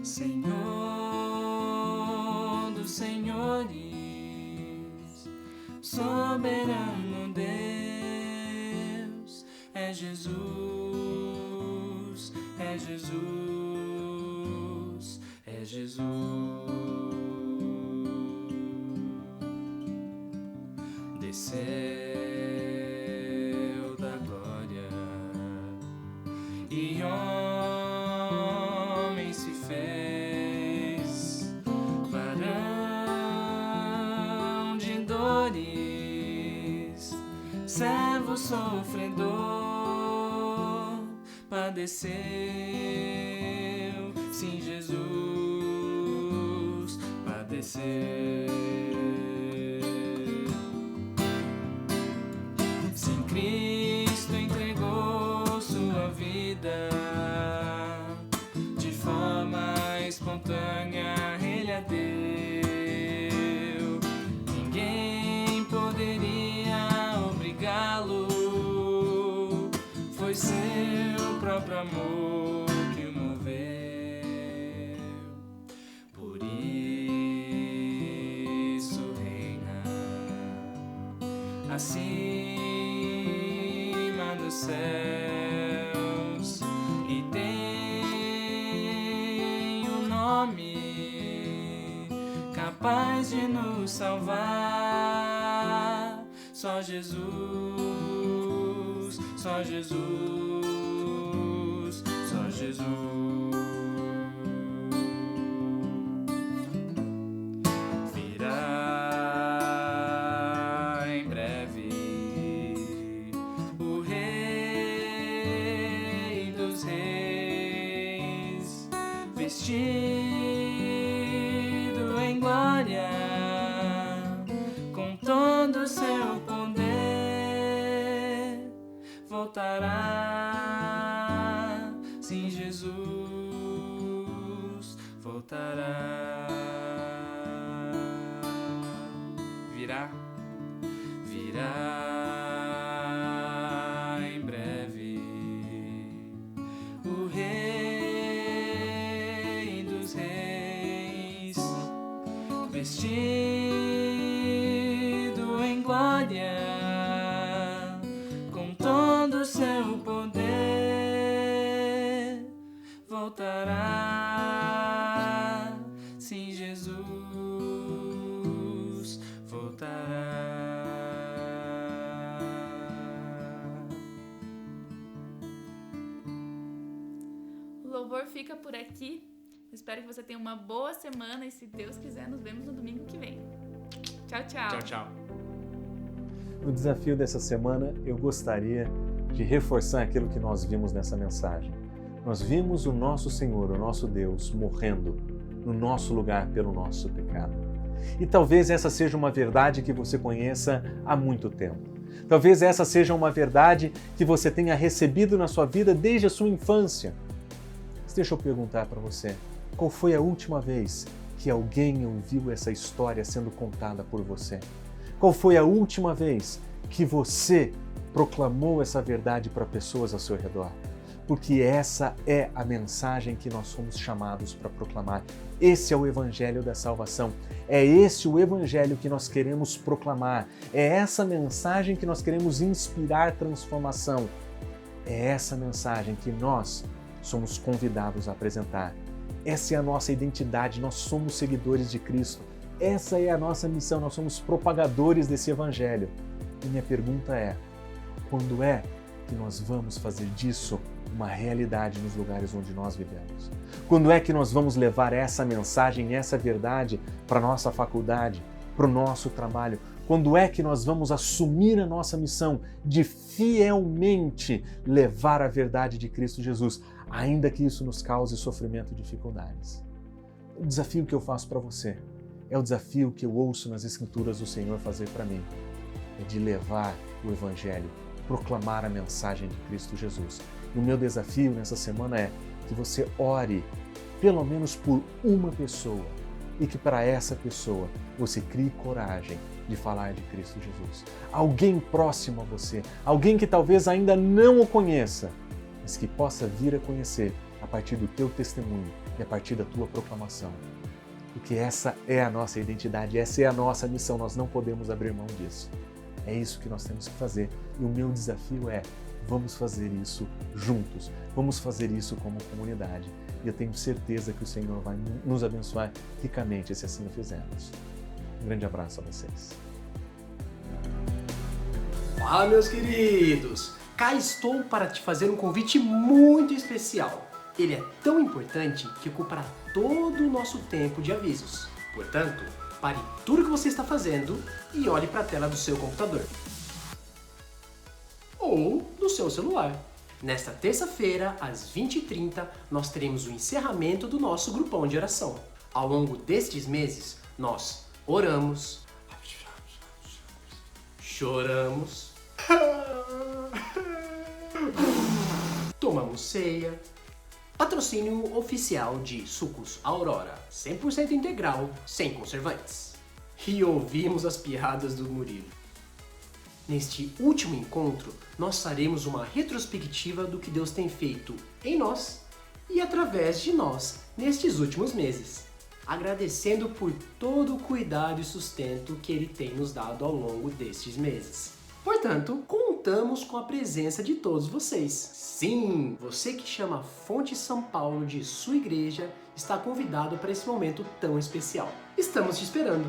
Speaker 3: Senhor dos senhores, soberano Deus, é Jesus, é Jesus, é Jesus. Desceu da glória e homem se fez, varão de dores, servo sofredor, padeceu, sim, Jesus padeceu. Sim, Cristo entregou sua vida de forma espontânea, Ele a deu. Ninguém poderia obrigá-lo, foi seu próprio amor que o moveu. Por isso reina acima dos céus e tem um nome capaz de nos salvar. Só Jesus, só Jesus, só Jesus. vestido em glória, com todo o seu poder, voltará. Sim, Jesus voltará. Virá em breve o Rei dos Reis, vestido em glória, com todo o seu poder, voltará. Sim, Jesus voltará.
Speaker 4: O louvor fica por aqui. Espero que você tenha uma boa semana e, se Deus quiser, nos vemos no domingo que vem. Tchau, tchau.
Speaker 3: Tchau, tchau.
Speaker 5: No desafio dessa semana, eu gostaria de reforçar aquilo que nós vimos nessa mensagem. Nós vimos o nosso Senhor, o nosso Deus, morrendo no nosso lugar pelo nosso pecado. E talvez essa seja uma verdade que você conheça há muito tempo. Talvez essa seja uma verdade que você tenha recebido na sua vida desde a sua infância. Mas deixa eu perguntar para você, qual foi a última vez que alguém ouviu essa história sendo contada por você? Qual foi a última vez que você proclamou essa verdade para pessoas ao seu redor? Porque essa é a mensagem que nós somos chamados para proclamar. Esse é o Evangelho da salvação. É esse o Evangelho que nós queremos proclamar. É essa mensagem que nós queremos inspirar transformação. É essa mensagem que nós somos convidados a apresentar. Essa é a nossa identidade, nós somos seguidores de Cristo. Essa é a nossa missão, nós somos propagadores desse Evangelho. E minha pergunta é, quando é que nós vamos fazer disso uma realidade nos lugares onde nós vivemos? Quando é que nós vamos levar essa mensagem, essa verdade para a nossa faculdade, para o nosso trabalho? Quando é que nós vamos assumir a nossa missão de fielmente levar a verdade de Cristo Jesus, ainda que isso nos cause sofrimento e dificuldades? O desafio que eu faço para você é o desafio que eu ouço nas Escrituras do Senhor fazer para mim, é de levar o Evangelho, proclamar a mensagem de Cristo Jesus. E o meu desafio nessa semana é que você ore pelo menos por uma pessoa e que para essa pessoa você crie coragem de falar de Cristo Jesus. Alguém próximo a você, alguém que talvez ainda não o conheça, mas que possa vir a conhecer a partir do teu testemunho e a partir da tua proclamação. Porque essa é a nossa identidade, essa é a nossa missão, nós não podemos abrir mão disso. É isso que nós temos que fazer. E o meu desafio é, vamos fazer isso juntos, vamos fazer isso como comunidade. E eu tenho certeza que o Senhor vai nos abençoar ricamente se assim o fizermos. Um grande abraço a vocês.
Speaker 6: Fala, meus queridos! Cá estou para te fazer um convite muito especial. Ele é tão importante que ocupará todo o nosso tempo de avisos. Portanto, pare tudo o que você está fazendo e olhe para a tela do seu computador. Ou do seu celular. Nesta terça-feira, às 20h30, nós teremos o encerramento do nosso grupão de oração. Ao longo destes meses, nós oramos, choramos, tomamos ceia, patrocínio oficial de sucos Aurora, 100% integral, sem conservantes. E ouvimos as piadas do Murilo. Neste último encontro, nós faremos uma retrospectiva do que Deus tem feito em nós e através de nós nestes últimos meses, agradecendo por todo o cuidado e sustento que Ele tem nos dado ao longo destes meses. Portanto, contamos com a presença de todos vocês. Sim, você que chama Fonte São Paulo de sua igreja está convidado para esse momento tão especial. Estamos te esperando!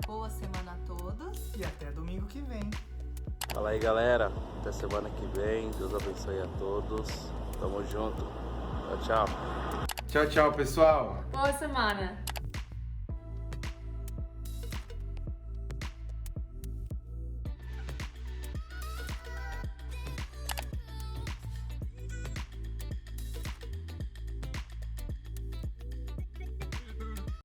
Speaker 7: Boa semana a todos.
Speaker 1: E até domingo que vem.
Speaker 8: Fala aí, galera, até semana que vem, Deus abençoe a todos, tamo junto.
Speaker 1: Tchau, tchau, pessoal.
Speaker 2: Boa semana.